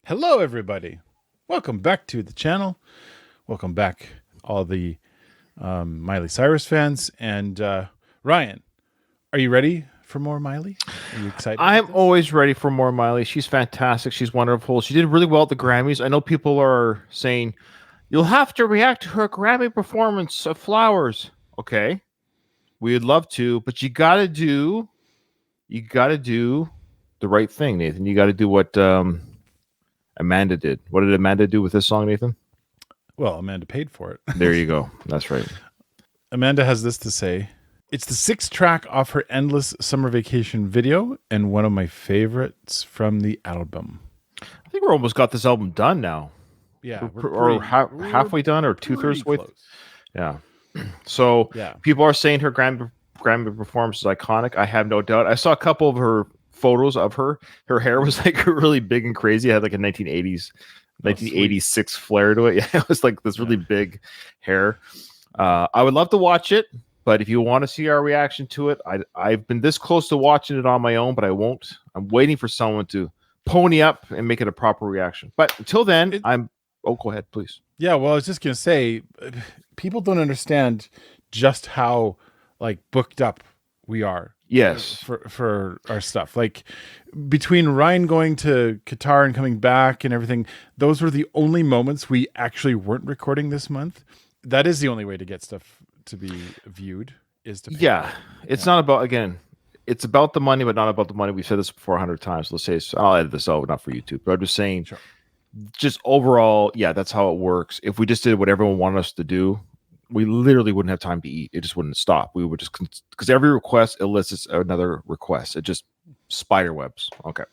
Hello, everybody. Welcome back to the channel. Welcome back, all the Miley Cyrus fans. And Ryan, are you ready for more Miley? Are you excited? I'm always ready for more Miley. She's fantastic. She's wonderful. She did really well at the Grammys. I know people are saying you'll have to react to her Grammy performance of Flowers. Okay, we'd love to, but you gotta do the right thing, Nathan. You got to do what Amanda did. What did Amanda do with this song, Nathan? Well, Amanda paid for it. There you go. That's right. Amanda has this to say. It's the 6th track off her Endless Summer Vacation video and one of my favorites from the album. I think we're almost got this album done now. Yeah. We're halfway done or 2/3 way. Yeah. So yeah, people are saying her Grammy performance is iconic. I have no doubt. I saw a couple of her photos of her. Her hair was like really big and crazy. It had like a 1986 flair to it. Yeah, it was like this really big hair. I would love to watch it, but if you want to see our reaction to it, I've been this close to watching it on my own, but I won't. I'm waiting for someone to pony up and make it a proper reaction. But until then, go ahead, please. Yeah, well, I was just going to say, people don't understand just how like booked up we are. Yes. For our stuff. Like between Ryan going to Qatar and coming back and everything, those were the only moments we actually weren't recording this month. That is the only way to get stuff to be viewed is to pay. Yeah. It's not about, again, it's about the money, but not about the money. We've said this before 100 times. Let's say, I'll edit this out, not for YouTube, but I'm just saying, just overall, yeah, that's how it works. If we just did what everyone wanted us to do, we literally wouldn't have time to eat. It just wouldn't stop. We would just, because every request elicits another request. It just spider webs. Okay.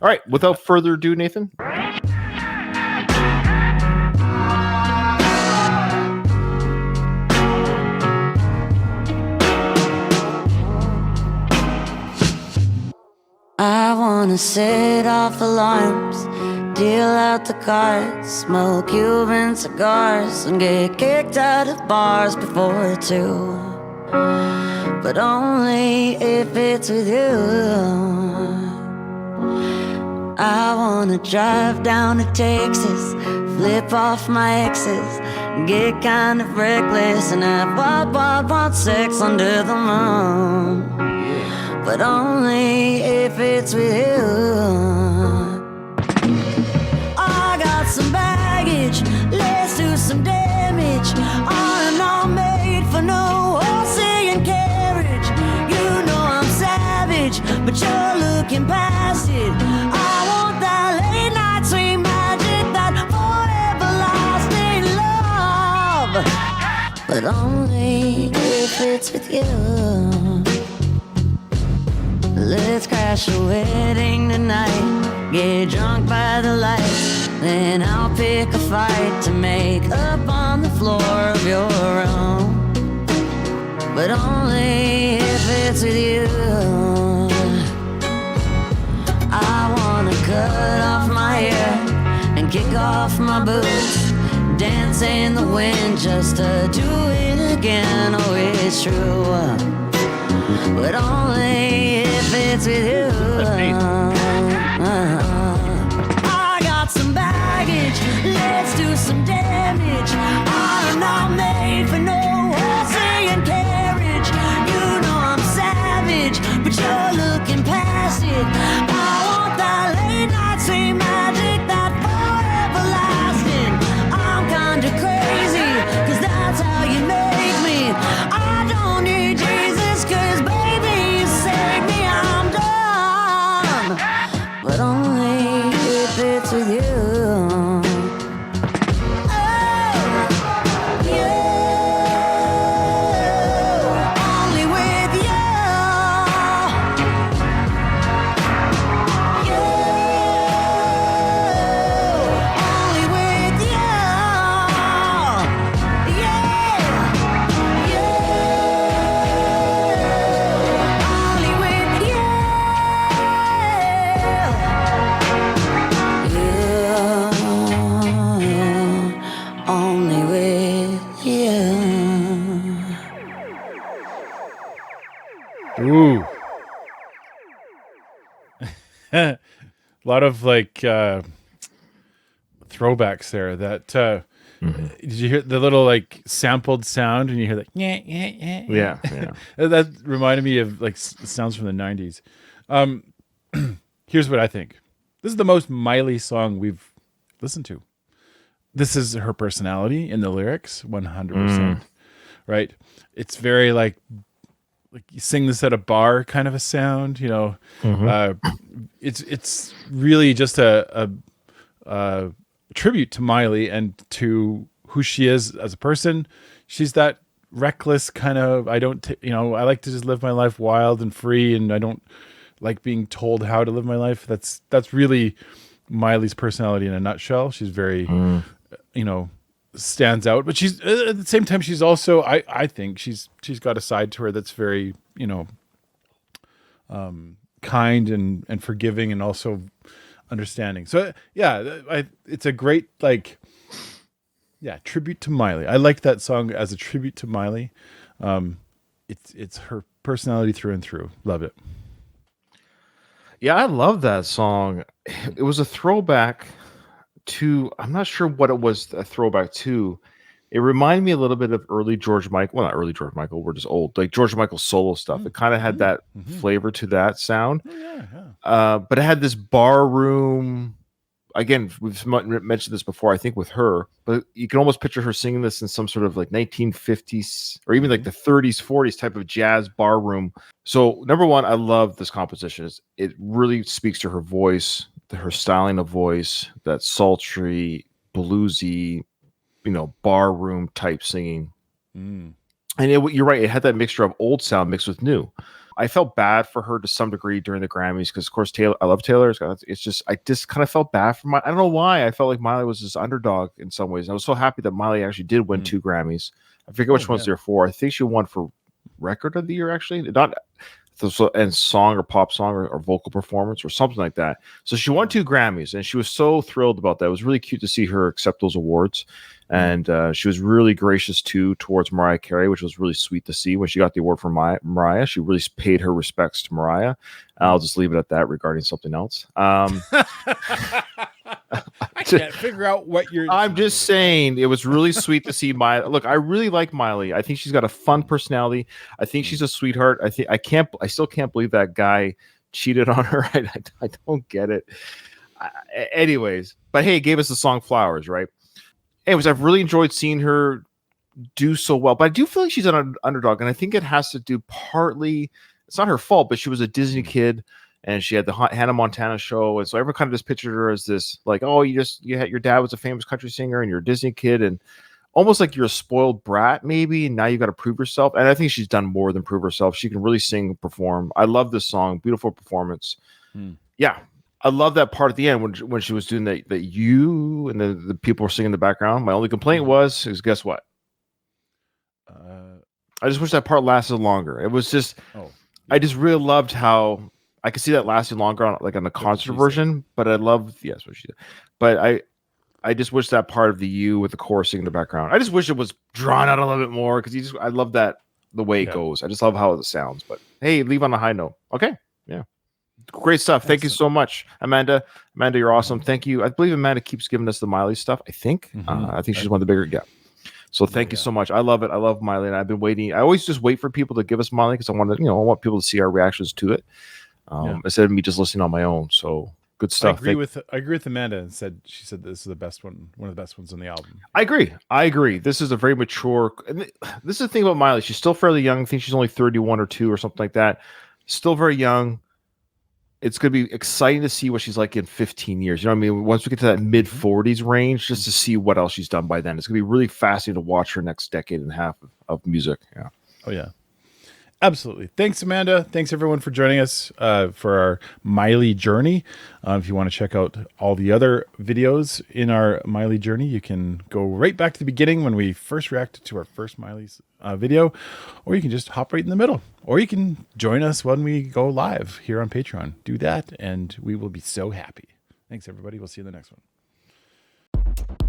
All right. Without further ado, Nathan. I wanna set off alarms, deal out the cards, smoke Cuban cigars, and get kicked out of bars before 2. But only if it's with you. I wanna drive down to Texas, flip off my exes, get kind of reckless, and have wild sex under the moon. But only if it's with you. I got some baggage, let's do some damage. I'm not made for no horse and carriage. You know I'm savage, but you're looking past it. I want that late night sweet magic, that forever lasting love. But only if it's with you. Let's crash a wedding tonight, get drunk by the lights, then I'll pick a fight to make up on the floor of your room. But only if it's with you. I wanna cut off my hair and kick off my boots, dance in the wind just to do it again. Oh, it's true. But only if it's with you. I got some baggage, let's do some damage. I'm not made for no horse and carriage. You know I'm savage, but you're looking past it. I want that late night sweet magic, that forever lasting. I'm kinda crazy, cause that's how you make me. I don't need Jesus, cause baby, you save me, I'm done. But only if it's with you. Ooh. A lot of like throwbacks there. That did you hear the little like sampled sound, and you hear like Yeah. that reminded me of like sounds from the 90s. Here's what I think. This is the most Miley song we've listened to. This is her personality in the lyrics, 100%. Right? It's very like you sing this at a bar kind of a sound, you know. It's really just a tribute to Miley and to who she is as a person. She's that reckless kind of, I like to just live my life wild and free, and I don't like being told how to live my life. That's really Miley's personality in a nutshell. She's very, stands out, but she's at the same time, she's also, I think she's got a side to her that's very, kind and forgiving, and also understanding. So it's a great tribute to Miley. I like that song as a tribute to Miley. It's her personality through and through. Love it. Yeah, I love that song. It was a throwback to, I'm not sure what it was a throwback to. It reminded me a little bit of early George Michael. Well, not early George Michael, we're just old. Like George Michael solo stuff. It kind of had that flavor to that sound. But it had this bar room. Again, we've mentioned this before, I think, with her. But you can almost picture her singing this in some sort of like 1950s or even like the 30s, 40s type of jazz bar room. So number one, I love this composition. It really speaks to her voice, her styling of voice, that sultry, bluesy, bar room type singing. And you're right, it had that mixture of old sound mixed with new. I felt bad for her to some degree during the Grammys because, of course, I love Taylor. It's just, I just kind of felt bad for Miley. I don't know why. I felt like Miley was this underdog in some ways. And I was so happy that Miley actually did win 2 Grammys. I forget which ones they're for. I think she won for Record of the Year, actually. Not and song or pop song or vocal performance or something like that. So she won 2 Grammys, and she was so thrilled about that. It was really cute to see her accept those awards. And she was really gracious too towards Mariah Carey, which was really sweet to see. When she got the award from Mariah, she really paid her respects to Mariah. I'll just leave it at that regarding something else. I can't figure out what you're. I'm just saying it was really sweet to see Miley. Look, I really like Miley. I think she's got a fun personality. I think she's a sweetheart. I still can't believe that guy cheated on her. I don't get it. Anyways, but hey, it gave us the song Flowers, right? Anyways, I've really enjoyed seeing her do so well, but I do feel like she's an underdog, and I think it has to do partly, it's not her fault, but she was a Disney kid, and she had the Hannah Montana show, and so everyone kind of just pictured her as this, like, oh, your dad was a famous country singer, and you're a Disney kid, and almost like you're a spoiled brat, maybe, and now you got to prove yourself, and I think she's done more than prove herself. She can really sing and perform. I love this song. Beautiful performance. Yeah. I love that part at the end when she was doing that you and the people were singing in the background. My only complaint is guess what? I just wish that part lasted longer. It was just, I just really loved how I could see that lasting longer on the concert version. But I love, yes, what she did. But I just wish that part of the you with the chorus singing in the background. I just wish it was drawn out a little bit more because I love that the way it goes. I just love how it sounds. But hey, leave on a high note. Okay, yeah. Great stuff. Thank you so much, Amanda. Amanda, you're awesome. Thank you. I believe Amanda keeps giving us the Miley stuff. I think. I think she's one of the bigger. Yeah. So thank you so much. I love it. I love Miley, and I've been waiting. I always just wait for people to give us Miley because I want people to see our reactions to it instead of me just listening on my own. So good stuff. I agree with Amanda, and she said this is the best one of the best ones on the album. I agree. This is a very mature. And this is the thing about Miley. She's still fairly young. I think she's only 31 or 2 or something like that. Still very young. It's going to be exciting to see what she's like in 15 years. You know what I mean? Once we get to that mid 40s range, just to see what else she's done by then. It's going to be really fascinating to watch her next decade and a half of music. Yeah. Oh, yeah. Absolutely. Thanks, Amanda. Thanks, everyone, for joining us for our Miley journey. If you want to check out all the other videos in our Miley journey, you can go right back to the beginning when we first reacted to our first Miley's video, or you can just hop right in the middle, or you can join us when we go live here on Patreon. Do that, and we will be so happy. Thanks, everybody. We'll see you in the next one.